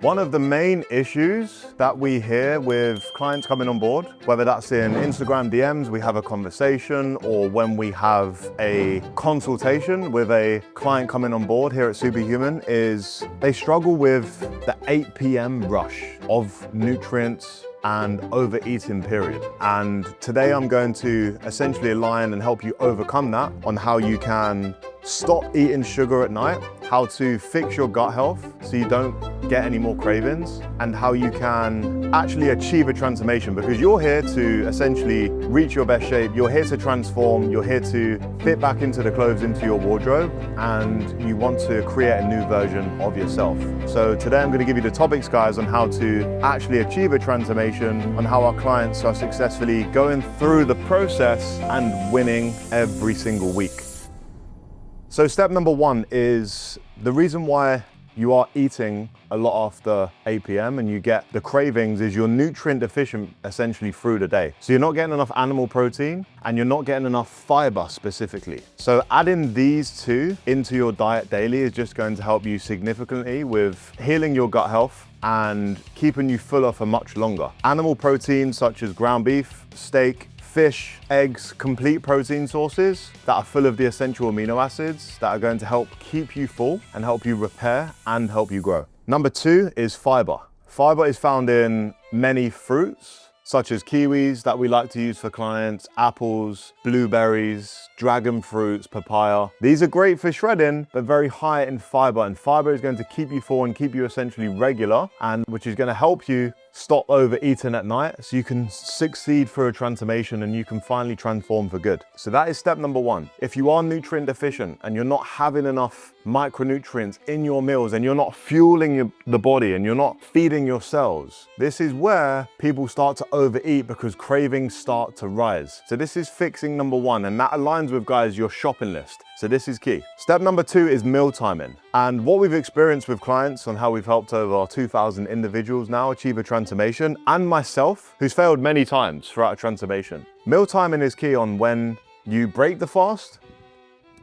One of the main issues that we hear with clients coming on board, whether that's in Instagram DMs, we have a conversation, or when we have a consultation with a client coming on board here at Superhuman, is they struggle with the 8 p.m. rush of nutrients and overeating period. And today I'm going to essentially align and help you overcome that on how you can stop eating sugar at night, how to fix your gut health so you don't get any more cravings, and how you can actually achieve a transformation, because you're here to essentially reach your best shape. You're here to transform. You're here to fit back into the clothes into your wardrobe, and you want to create a new version of yourself. So today I'm going to give you the topics, guys, on how to actually achieve a transformation, on how our clients are successfully going through the process and winning every single week. So step number one is the reason why you are eating a lot after 8 p.m. and you get the cravings is you're nutrient deficient essentially through the day. So you're not getting enough animal protein and you're not getting enough fiber specifically. So adding these two into your diet daily is just going to help you significantly with healing your gut health and keeping you fuller for much longer. Animal protein such as ground beef, steak, fish, eggs, complete protein sources that are full of the essential amino acids that are going to help keep you full and help you repair and help you grow. Number two is fiber. Fiber is found in many fruits, such as kiwis that we like to use for clients, apples, blueberries, dragon fruits, papaya. These are great for shredding, but very high in fiber. And fiber is going to keep you full and keep you essentially regular, and which is going to help you stop overeating at night so you can succeed through a transformation and you can finally transform for good. So that is step number one. If you are nutrient deficient and you're not having enough micronutrients in your meals and you're not fueling the body and you're not feeding your cells, this is where people start to overeat because cravings start to rise. So this is fixing number one, and that aligns with, guys, your shopping list. So this is key. Step number two is meal timing. And what we've experienced with clients on how we've helped over 2,000 individuals now achieve a transformation, and myself, who's failed many times throughout a transformation. Meal timing is key on when you break the fast,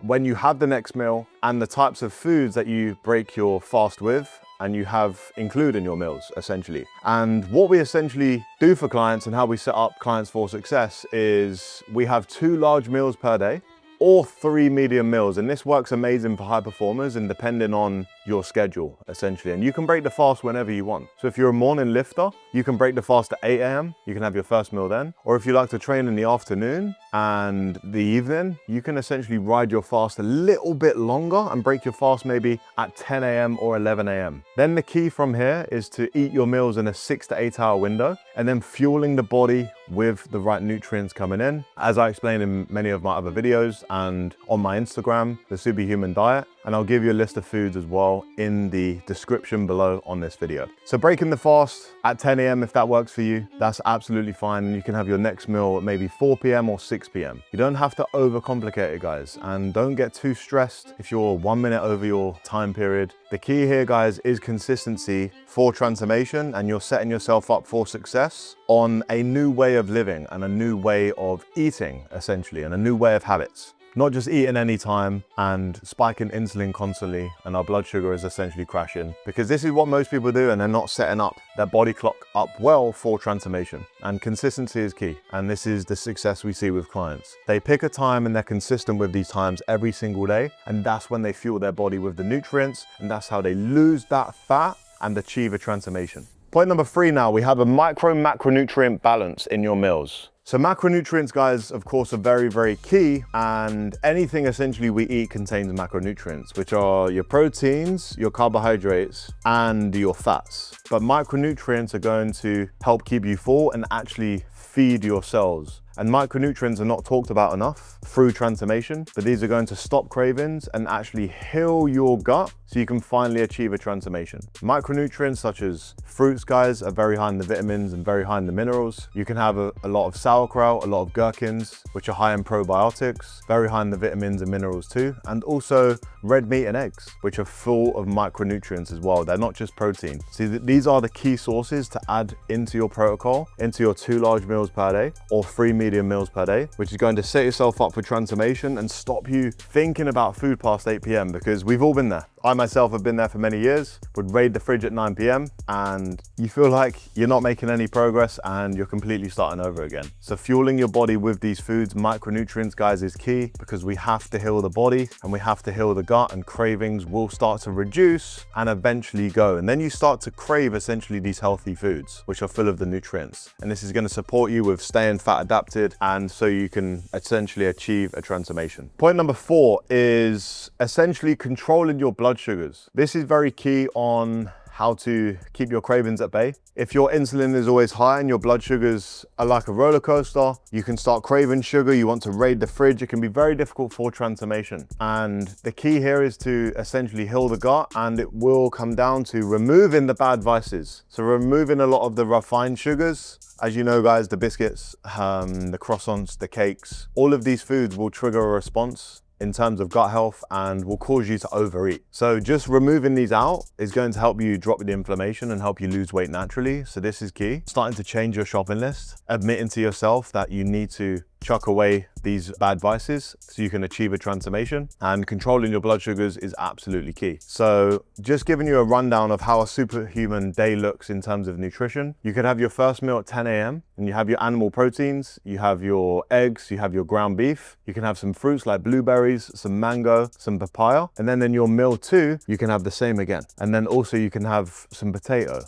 when you have the next meal, and the types of foods that you break your fast with and you have include in your meals, essentially. And what we essentially do for clients and how we set up clients for success is we have 2 large meals per day or 3 medium meals. And this works amazing for high performers and depending on your schedule, essentially. And you can break the fast whenever you want. So if you're a morning lifter, you can break the fast at 8 a.m. You can have your first meal then. Or if you like to train in the afternoon and the evening, you can essentially ride your fast a little bit longer and break your fast maybe at 10 a.m. or 11 a.m. Then the key from here is to eat your meals in a 6 to 8 hour window and then fueling the body with the right nutrients coming in. As I explained in many of my other videos and on my Instagram, the Superhuman Diet, and I'll give you a list of foods as well in the description below on this video. So breaking the fast at 10 a.m. if that works for you, that's absolutely fine. You can have your next meal at maybe 4 p.m. or 6 p.m. You don't have to overcomplicate it, guys, and don't get too stressed if you're 1 minute over your time period. The key here, guys, is consistency for transformation, and you're setting yourself up for success on a new way of living and a new way of eating, essentially, and a new way of habits. Not just eating any time and spiking insulin constantly and our blood sugar is essentially crashing, because this is what most people do and they're not setting up their body clock up well for transformation. And consistency is key. And this is the success we see with clients. They pick a time and they're consistent with these times every single day. And that's when they fuel their body with the nutrients. And that's how they lose that fat and achieve a transformation. Point number 3 now, we have a macronutrient balance in your meals. So macronutrients, guys, of course, are very, very key, and anything essentially we eat contains macronutrients, which are your proteins, your carbohydrates, and your fats. But micronutrients are going to help keep you full and actually feed your cells. And micronutrients are not talked about enough through transformation, but these are going to stop cravings and actually heal your gut so you can finally achieve a transformation. Micronutrients such as fruits, guys, are very high in the vitamins and very high in the minerals. You can have a lot of sauerkraut, a lot of gherkins, which are high in probiotics, very high in the vitamins and minerals too. And also red meat and eggs, which are full of micronutrients as well. They're not just protein. See, these are the key sources to add into your protocol, into your 2 large meals per day or 3 medium meals per day, which is going to set yourself up for transformation and stop you thinking about food past 8 p.m. because we've all been there. I myself have been there for many years, would raid the fridge at 9 p.m. and you feel like you're not making any progress and you're completely starting over again. So fueling your body with these foods, micronutrients, guys, is key because we have to heal the body and we have to heal the gut, and cravings will start to reduce and eventually go. And then you start to crave essentially these healthy foods, which are full of the nutrients. And this is going to support you with staying fat adapted, and so you can essentially achieve a transformation. Point number 4 is essentially controlling your blood sugars. This is very key on how to keep your cravings at bay. If your insulin is always high and your blood sugars are like a roller coaster, you can start craving sugar, you want to raid the fridge. It can be very difficult for transformation. And the key here is to essentially heal the gut, and it will come down to removing the bad vices. So removing a lot of the refined sugars. As you know, guys, the biscuits, the croissants, the cakes, all of these foods will trigger a response in terms of gut health and will cause you to overeat. So just removing these out is going to help you drop the inflammation and help you lose weight naturally. So this is key. Starting to change your shopping list, admitting to yourself that you need to chuck away these bad vices so you can achieve a transformation, and controlling your blood sugars is absolutely key. So just giving you a rundown of how a superhuman day looks in terms of nutrition. You could have your first meal at 10 a.m. and you have your animal proteins, you have your eggs, you have your ground beef, you can have some fruits like blueberries, some mango, some papaya, and then in your meal 2, you can have the same again. And then also you can have some potato,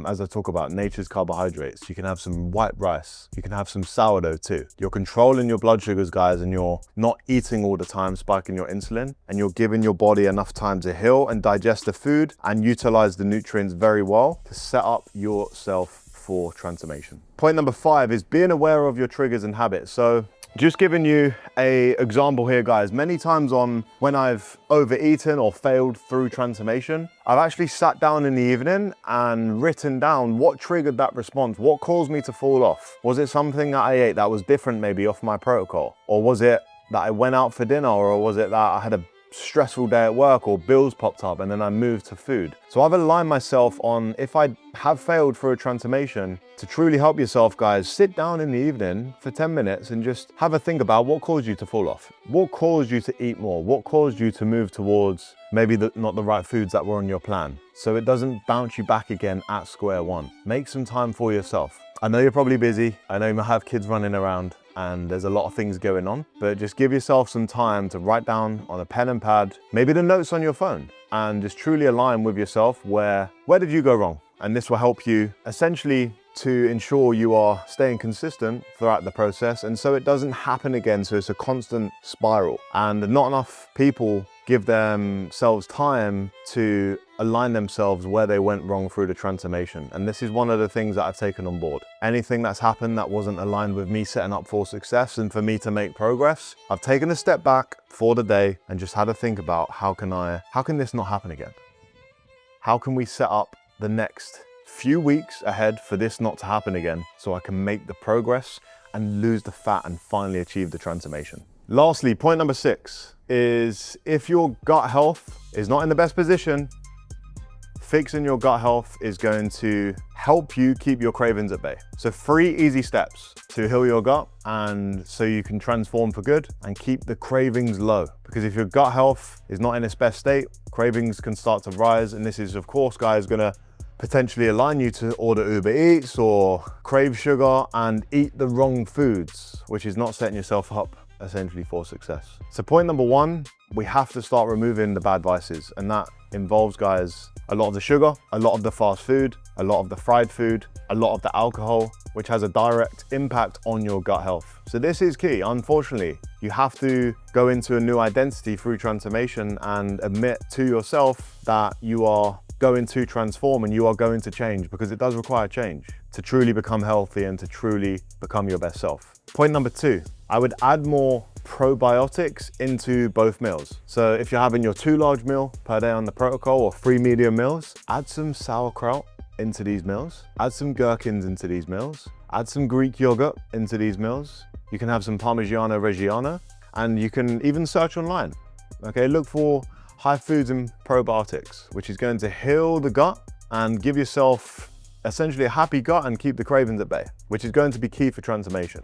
as I talk about nature's carbohydrates. You can have some white rice, you can have some sourdough too. You're controlling your blood sugars, guys, and you're not eating all the time, spiking your insulin, and you're giving your body enough time to heal and digest the food and utilize the nutrients very well to set up yourself for transformation. Point number 5 is being aware of your triggers and habits. So just giving you an example here, guys. Many times on when I've overeaten or failed through transformation, I've actually sat down in the evening and written down what triggered that response, what caused me to fall off. Was it something that I ate that was different maybe off my protocol? Or was it that I went out for dinner? Or was it that I had a stressful day at work or bills popped up and then I moved to food? So I've aligned myself on, if I have failed for a transformation, to truly help yourself, guys, sit down in the evening for 10 minutes and just have a think about what caused you to fall off. What caused you to eat more? What caused you to move towards maybe not the right foods that were on your plan? So it doesn't bounce you back again at square one. Make some time for yourself. I know you're probably busy. I know you might have kids running around and there's a lot of things going on, but just give yourself some time to write down on a pen and pad, maybe the notes on your phone, and just truly align with yourself where did you go wrong? And this will help you essentially to ensure you are staying consistent throughout the process, and so it doesn't happen again. So it's a constant spiral, and not enough people give themselves time to align themselves where they went wrong through the transformation. And this is one of the things that I've taken on board. Anything that's happened that wasn't aligned with me setting up for success and for me to make progress, I've taken a step back for the day and just had to think about how can this not happen again? How can we set up the next few weeks ahead for this not to happen again, so I can make the progress and lose the fat and finally achieve the transformation. Lastly, point number 6 is, if your gut health is not in the best position, fixing your gut health is going to help you keep your cravings at bay. So 3 easy steps to heal your gut, and so you can transform for good and keep the cravings low. Because if your gut health is not in its best state, cravings can start to rise. And this is, of course, guys, gonna potentially align you to order Uber Eats or crave sugar and eat the wrong foods, which is not setting yourself up essentially for success. So point number 1, we have to start removing the bad vices, and that involves, guys, a lot of the sugar, a lot of the fast food, a lot of the fried food, a lot of the alcohol, which has a direct impact on your gut health. So this is key. Unfortunately, you have to go into a new identity through transformation and admit to yourself that you are going to transform and you are going to change, because it does require change to truly become healthy and to truly become your best self. Point number 2, I would add more probiotics into both meals. So if you're having your 2 large meal per day on the protocol or 3 medium meals, add some sauerkraut into these meals, add some gherkins into these meals, add some Greek yogurt into these meals. You can have some Parmigiano Reggiano, and you can even search online. Okay, look for high foods and probiotics, which is going to heal the gut and give yourself essentially a happy gut and keep the cravings at bay, which is going to be key for transformation.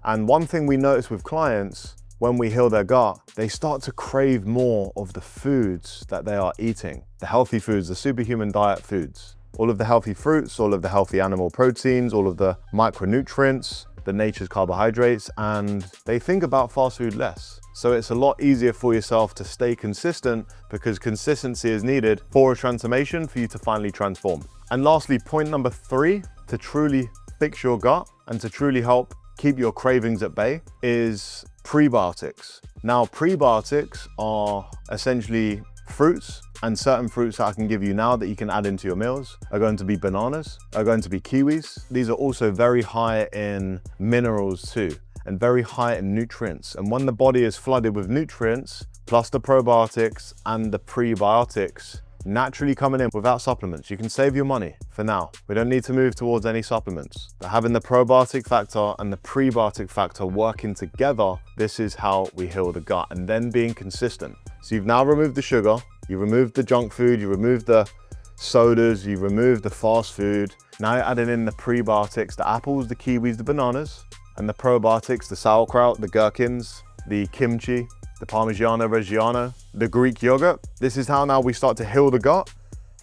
And one thing we notice with clients when we heal their gut, they start to crave more of the foods that they are eating. The healthy foods, the superhuman diet foods. All of the healthy fruits, all of the healthy animal proteins, all of the micronutrients, the nature's carbohydrates, and they think about fast food less. So it's a lot easier for yourself to stay consistent because consistency is needed for a transformation for you to finally transform. And lastly, point number 3, to truly fix your gut and to truly help keep your cravings at bay is prebiotics. Now, prebiotics are essentially fruits, and certain fruits that I can give you now that you can add into your meals are going to be bananas, are going to be kiwis. These are also very high in minerals too, and very high in nutrients. And when the body is flooded with nutrients, plus the probiotics and the prebiotics naturally coming in without supplements, you can save your money for now. We don't need to move towards any supplements. But having the probiotic factor and the prebiotic factor working together, this is how we heal the gut, and then being consistent. So you've now removed the sugar, you removed the junk food, you removed the sodas, you removed the fast food. Now you're adding in the prebiotics, the apples, the kiwis, the bananas, and the probiotics, the sauerkraut, the gherkins, the kimchi, the Parmigiano Reggiano, the Greek yogurt. This is how now we start to heal the gut,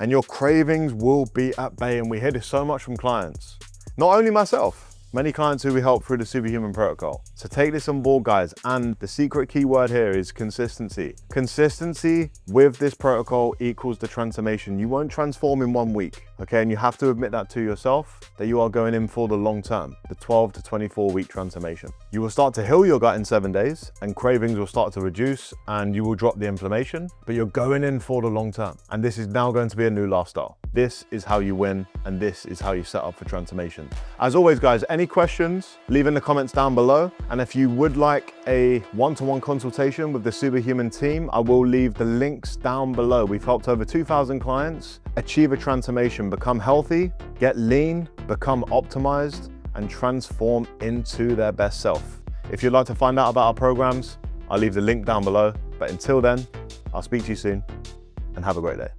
and your cravings will be at bay. And we hear this so much from clients, not only myself, many clients who we help through the Superhuman Protocol. So take this on board, guys. And the secret key word here is consistency. Consistency with this protocol equals the transformation. You won't transform in 1 week, okay? And you have to admit that to yourself, that you are going in for the long term, the 12 to 24 week transformation. You will start to heal your gut in 7 days, and cravings will start to reduce, and you will drop the inflammation, but you're going in for the long term. And this is now going to be a new lifestyle. This is how you win, and this is how you set up for transformation. As always, guys, any questions, leave in the comments down below. And if you would like a one-to-one consultation with the Superhuman team, I will leave the links down below. We've helped over 2,000 clients achieve a transformation, become healthy, get lean, become optimized, and transform into their best self. If you'd like to find out about our programs, I'll leave the link down below. But until then, I'll speak to you soon, and have a great day.